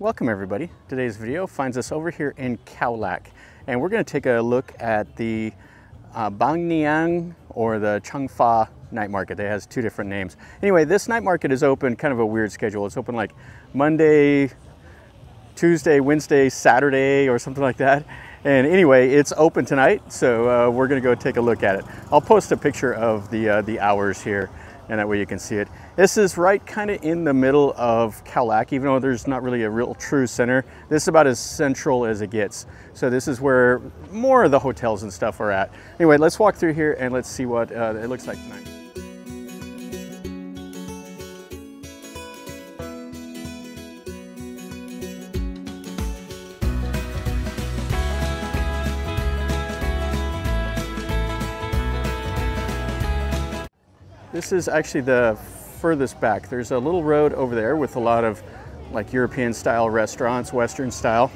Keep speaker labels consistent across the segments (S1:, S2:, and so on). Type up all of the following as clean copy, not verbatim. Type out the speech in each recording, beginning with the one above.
S1: Welcome everybody. Today's video finds us over here in Khao Lak, and we're going to take a look at the Bang Niang or the Chung Fa night market. It has two different names. Anyway, this night market is open kind of a weird schedule. It's open like Monday, Tuesday, Wednesday, Saturday or something like that. And anyway, it's open tonight, so we're going to go take a look at it. I'll post a picture of the hours here, and that way you can see it. This is right kind of in the middle of Khao Lak, even though there's not really a real true center. This is about as central as it gets. So this is where more of the hotels and stuff are at. Anyway, let's walk through here and let's see what it looks like tonight. This is actually the furthest back. There's a little road over there with a lot of like European style restaurants, Western style.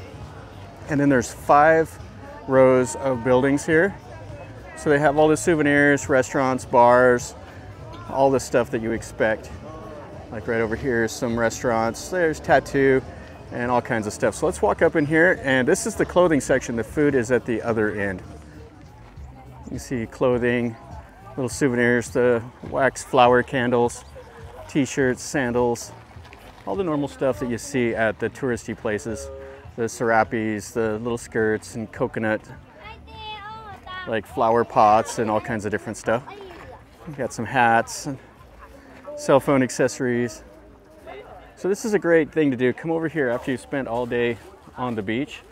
S1: And then there's 5 rows of buildings here. So they have all the souvenirs, restaurants, bars, all the stuff that you expect. Like right over here is some restaurants, there's tattoo and all kinds of stuff. So let's walk up in here, and this is the clothing section. The food is at the other end. You see clothing, little souvenirs, the wax flower candles, t-shirts, sandals, all the normal stuff that you see at the touristy places. The serapis, the little skirts and coconut, like flower pots and all kinds of different stuff. You got some hats and cell phone accessories. So this is a great thing to do. Come over here after you've spent all day on the beach.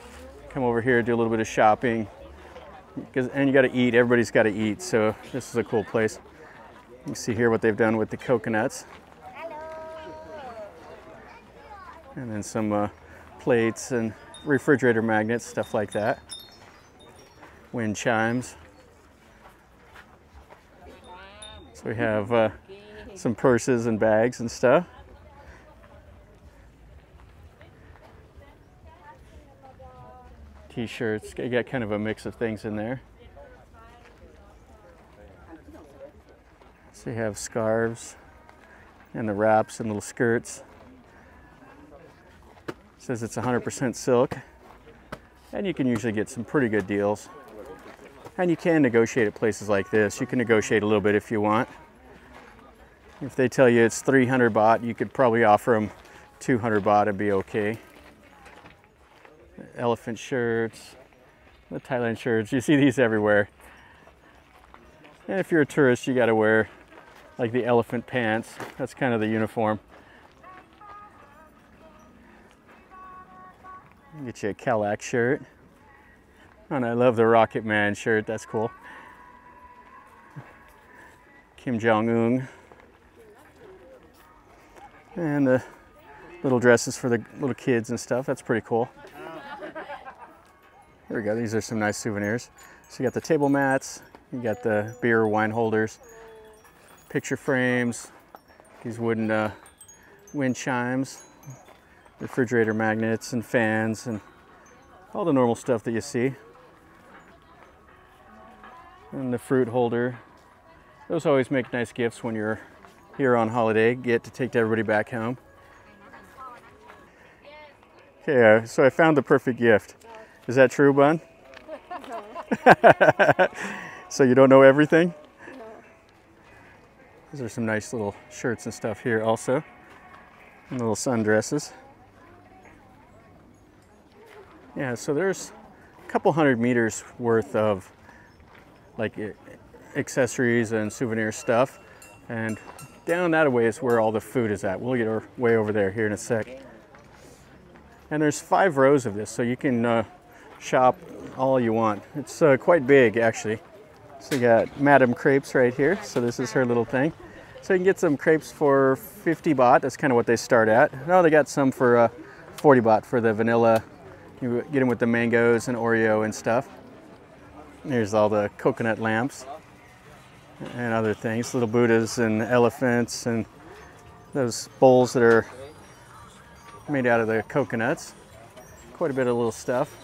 S1: Come over here, do a little bit of shopping. And you got to eat. Everybody's got to eat, so this is a cool place. You can see here what they've done with the coconuts. And then some plates and refrigerator magnets, stuff like that. Wind chimes. So we have some purses and bags and stuff. T-shirts, you got kind of a mix of things in there. So you have scarves and the wraps and little skirts. It says it's 100% silk, and you can usually get some pretty good deals. And you can negotiate at places like this. You can negotiate a little bit if you want. If they tell you it's 300 baht, you could probably offer them 200 baht and be okay. Elephant shirts, the Thailand shirts, you see these everywhere. And if you're a tourist, you got to wear like the elephant pants. That's kind of the uniform. Get you a Khao Lak shirt. And I love the Rocket Man shirt, that's cool. Kim Jong-un. And the little dresses for the little kids and stuff, that's pretty cool. Here we go, these are some nice souvenirs. So you got the table mats, you got the beer or wine holders, picture frames, these wooden wind chimes, refrigerator magnets and fans and all the normal stuff that you see. And the fruit holder. Those always make nice gifts when you're here on holiday, get to take to everybody back home. Okay, so I found the perfect gift. Is that true, Bun? No. So you don't know everything? No. These are some nice little shirts and stuff here also. And little sundresses. Yeah, so there's a couple 100 meters worth of like accessories and souvenir stuff. And down that way is where all the food is at. We'll get way over there here in a sec. And there's 5 rows of this, so you can shop all you want. It's quite big actually. So you got Madame Crepes right here. So this is her little thing. So you can get some crepes for 50 baht. That's kind of what they start at. No, they got some for 40 baht for the vanilla. You get them with the mangoes and Oreo and stuff. Here's all the coconut lamps and other things. Little Buddhas and elephants and those bowls that are made out of the coconuts. Quite a bit of little stuff.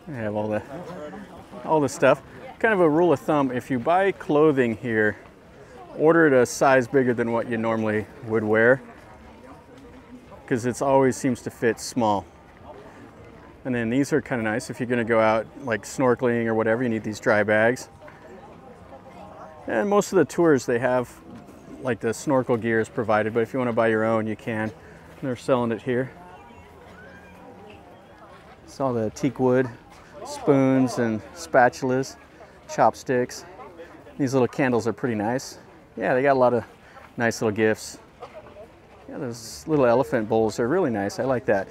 S1: I have all the stuff. Kind of a rule of thumb, if you buy clothing here, order it a size bigger than what you normally would wear. because it always seems to fit small. And then these are kind of nice if you're going to go out like snorkeling or whatever. You need these dry bags. And most of the tours, they have like the snorkel gear is provided, but if you want to buy your own, you can. They're selling it here. It's all the teak wood spoons and spatulas, chopsticks. These little candles are pretty nice. Yeah, they got a lot of nice little gifts. Yeah, those little elephant bowls are really nice. I like that.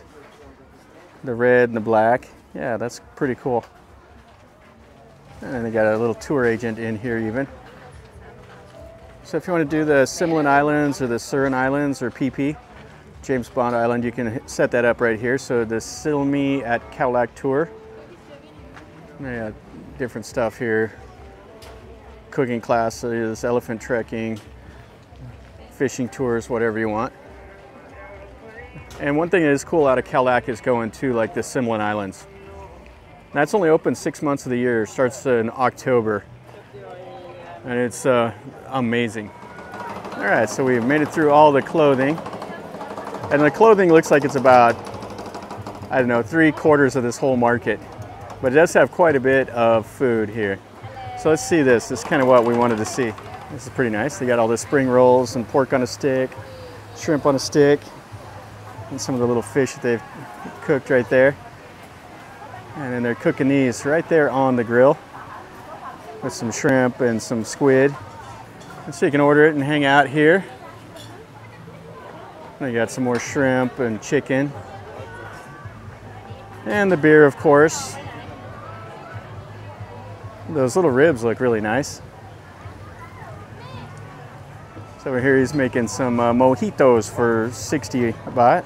S1: The red and the black. Yeah, that's pretty cool. And then they got a little tour agent in here even. So if you want to do the Simlin Islands or the Surin Islands or PP, James Bond Island, you can set that up right here. So the Silmi at Khao Lak tour. Yeah, different stuff here. Cooking classes, elephant trekking, fishing tours, whatever you want. And one thing that is cool out of Khao Lak is going to like the Simlin Islands. That's only open 6 months of the year. It starts in October. And it's amazing. All right, so we've made it through all the clothing. And the clothing looks like it's about, I don't know, 3/4 of this whole market. But it does have quite a bit of food here. So let's see this. This is kind of what we wanted to see. This is pretty nice. They got all the spring rolls and pork on a stick, shrimp on a stick, and some of the little fish that they've cooked right there. And then they're cooking these right there on the grill with some shrimp and some squid. And so you can order it and hang out here. They got some more shrimp and chicken. And the beer, of course. Those little ribs look really nice. So over here he's making some mojitos for 60 baht.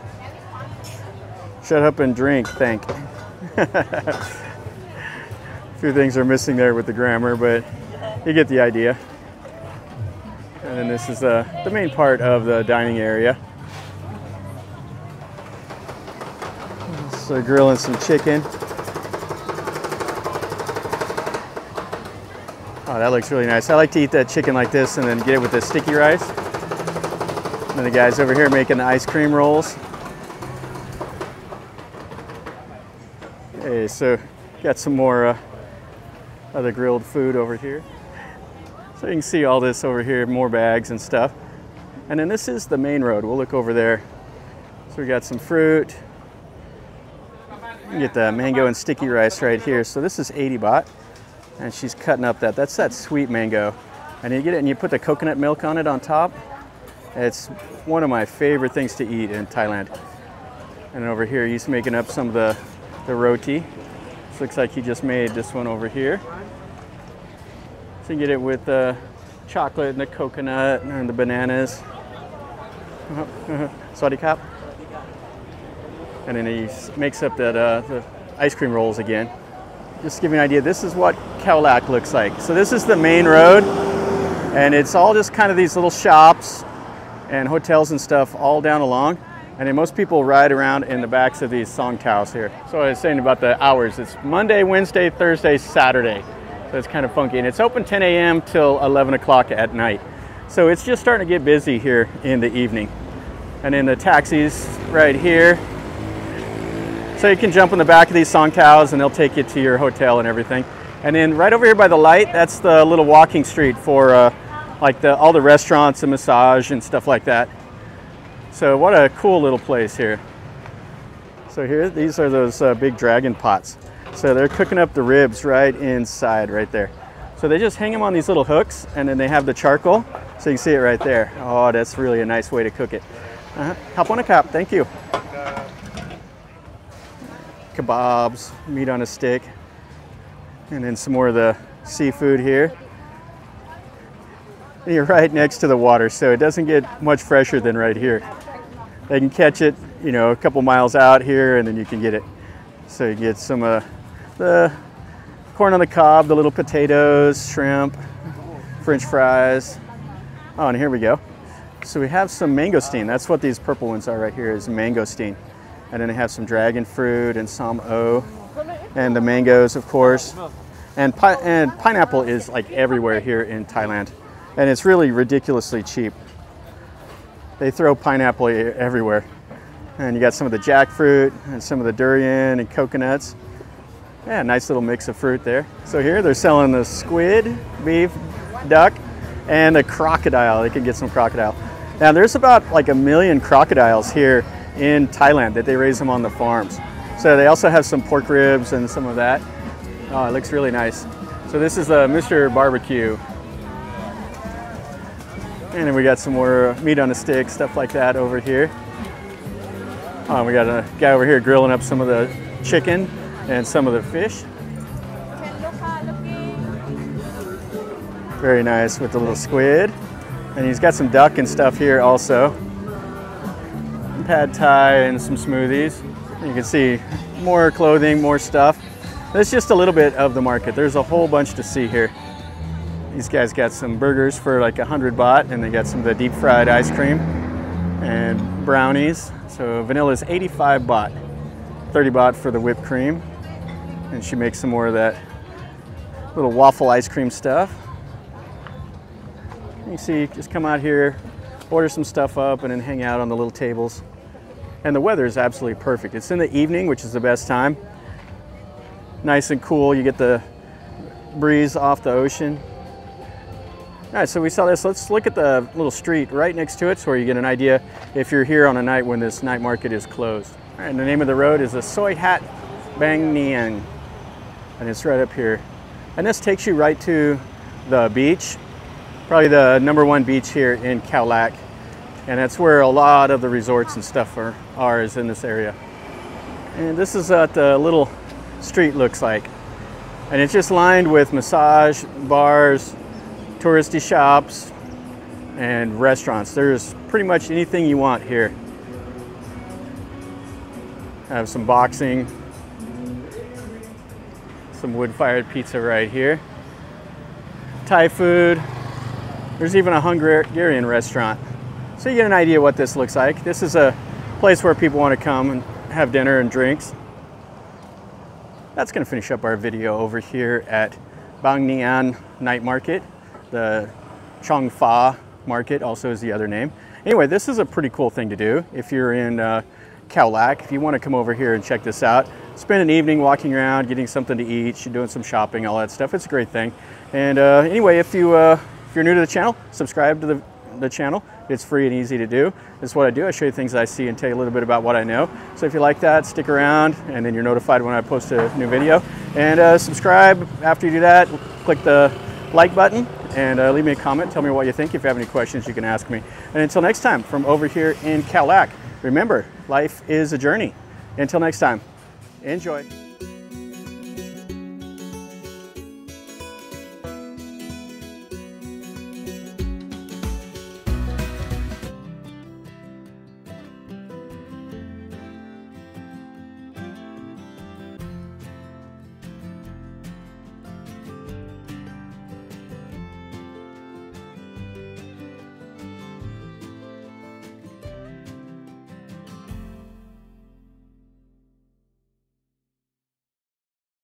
S1: Shut up and drink, thank. A few things are missing there with the grammar, but you get the idea. And then this is the main part of the dining area. So grilling some chicken. Oh, that looks really nice. I like to eat that chicken like this and then get it with the sticky rice. And then the guys over here making the ice cream rolls. Hey, so got some more other grilled food over here. So you can see all this over here, more bags and stuff. And then this is the main road. We'll look over there. So we got some fruit. You can get the mango and sticky rice right here. So this is 80 baht. And she's cutting up that's that sweet mango. And you get it and you put the coconut milk on it on top. It's one of my favorite things to eat in Thailand. And over here he's making up some of the roti. This looks like he just made this one over here. So you get it with the chocolate and the coconut and the bananas. Sawadee krap. And then he makes up the ice cream rolls again. Just to give you an idea, this is what Khao Lak looks like. So this is the main road, and it's all just kind of these little shops and hotels and stuff all down along. And then most people ride around in the backs of these song cows here. So I was saying about the hours, it's Monday, Wednesday, Thursday, Saturday. So it's kind of funky. And it's open 10 a.m. till 11 o'clock at night. So it's just starting to get busy here in the evening. And then the taxis right here. So you can jump in the back of these song cows and they'll take you to your hotel and everything. And then right over here by the light, that's the little walking street for like all the restaurants and massage and stuff like that. So what a cool little place here. So here, these are those big dragon pots. So they're cooking up the ribs right inside right there. So they just hang them on these little hooks and then they have the charcoal. So you can see it right there. Oh, that's really a nice way to cook it. Hop on a cup, thank you. Kebabs, meat on a stick, and then some more of the seafood here. And you're right next to the water, so it doesn't get much fresher than right here. They can catch it, you know, a couple miles out here, and then you can get it. So you get some of the corn on the cob, the little potatoes, shrimp, French fries. Oh, and here we go. So we have some mangosteen. That's what these purple ones are right here, is mangosteen. And then they have some dragon fruit and some and the mangoes, of course. And pineapple is like everywhere here in Thailand. And it's really ridiculously cheap. They throw pineapple everywhere. And you got some of the jackfruit and some of the durian and coconuts. Yeah, nice little mix of fruit there. So here they're selling the squid, beef, duck, and the crocodile. They can get some crocodile. Now there's about like 1 million crocodiles here in Thailand that they raise them on the farms. So they also have some pork ribs and some of that. Oh, it looks really nice. So this is Mr. Barbecue. And then we got some more meat on a stick, stuff like that over here. Oh, we got a guy over here grilling up some of the chicken and some of the fish. Very nice with the little squid. And he's got some duck and stuff here also. Pad thai and some smoothies. You can see more clothing, more stuff. That's just a little bit of the market. There's a whole bunch to see here. These guys got some burgers for like 100 baht, and they got some of the deep fried ice cream and brownies. So vanilla is 85 baht, 30 baht for the whipped cream. And she makes some more of that little waffle ice cream stuff. You see, just come out here, order some stuff up, and then hang out on the little tables. And the weather is absolutely perfect. It's in the evening, which is the best time. Nice and cool. You get the breeze off the ocean. All right, so we saw this. Let's look at the little street right next to it so you get an idea if you're here on a night when this night market is closed. All right, and the name of the road is the Soi Hat Bang Niang. And it's right up here. And this takes you right to the beach, probably the #1 beach here in Khao Lak. And that's where a lot of the resorts and stuff are is in this area. And this is what the little street looks like. And it's just lined with massage, bars, touristy shops, and restaurants. There's pretty much anything you want here. Have some boxing, some wood-fired pizza right here. Thai food. There's even a Hungarian restaurant. So you get an idea what this looks like. This is a place where people want to come and have dinner and drinks. That's going to finish up our video over here at Bang Niang Night Market. The Chong Fa Market also is the other name. Anyway, this is a pretty cool thing to do if you're in Khao Lak. If you want to come over here and check this out, spend an evening walking around, getting something to eat, you're doing some shopping, all that stuff. It's a great thing. And anyway, if you're new to the channel, subscribe to the channel. It's free and easy to do. This is what I do. I show you things I see and tell you a little bit about what I know. So if you like that, stick around, and then you're notified when I post a new video. And subscribe. After you do that, click the like button and leave me a comment. Tell me what you think. If you have any questions, you can ask me. And until next time, from over here in Khao Lak, remember, life is a journey. Until next time, enjoy.